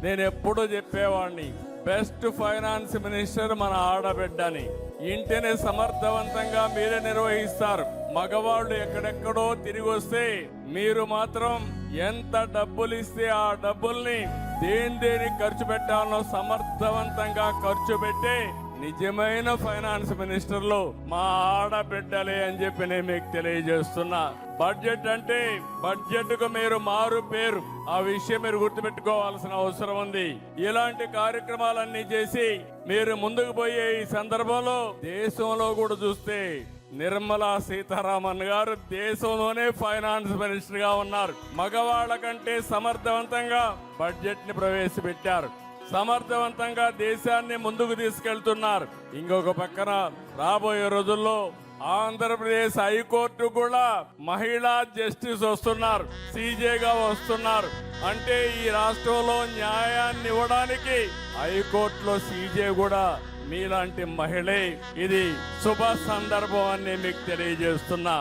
నేను ఎప్పుడూ చెప్పేవాడిని, బెస్ట్ ఫైనాన్స్ మినిస్టర్ మన ఆడబిడ్డని. ఇంటిని సమర్థవంతంగా మీరే నిర్వహిస్తారు. మగవాళ్ళు ఎక్కడెక్కడో తిరిగి వస్తే మీరు మాత్రం ఎంత డబ్బులు ఇస్తే ఆ డబ్బుల్ని దేనికి ఖర్చు పెట్టాలో సమర్థవంతంగా ఖర్చు పెట్టి నిజమైన ఫైనాన్స్ మినిస్టర్లు మా ఆడబిడ్డలే అని చెప్పి నేను మీకు తెలియజేస్తున్నా. బడ్జెట్ అంటే బడ్జెట్ కు మీరు మారు పేరు. ఆ విషయం మీరు గుర్తుపెట్టుకోవాల్సిన అవసరం ఉంది. ఇలాంటి కార్యక్రమాలన్నీ చేసి మీరు ముందుకు పోయే ఈ సందర్భంలో దేశంలో కూడా చూస్తే నిర్మలా సీతారామన్ గారు దేశంలోనే ఫైనాన్స్ మినిస్టర్ గా ఉన్నారు. మగవాళ్ళ కంటే సమర్థవంతంగా బడ్జెట్ ని ప్రవేశపెట్టారు. సమర్థవంతంగా దేశాన్ని ముందుకు తీసుకెళ్తున్నారు. ఇంకొక పక్కన రాబోయే రోజుల్లో ఆంధ్రప్రదేశ్ హైకోర్టు కూడా మహిళా జస్టిస్ వస్తున్నారు, సీజేగా వస్తున్నారు. అంటే ఈ రాష్ట్రంలో న్యాయాన్ని ఇవ్వడానికి హైకోర్టులో సీజే కూడా మీలాంటి మహిళే. ఇది శుభ సందర్భం అని మీకు తెలియజేస్తున్నా.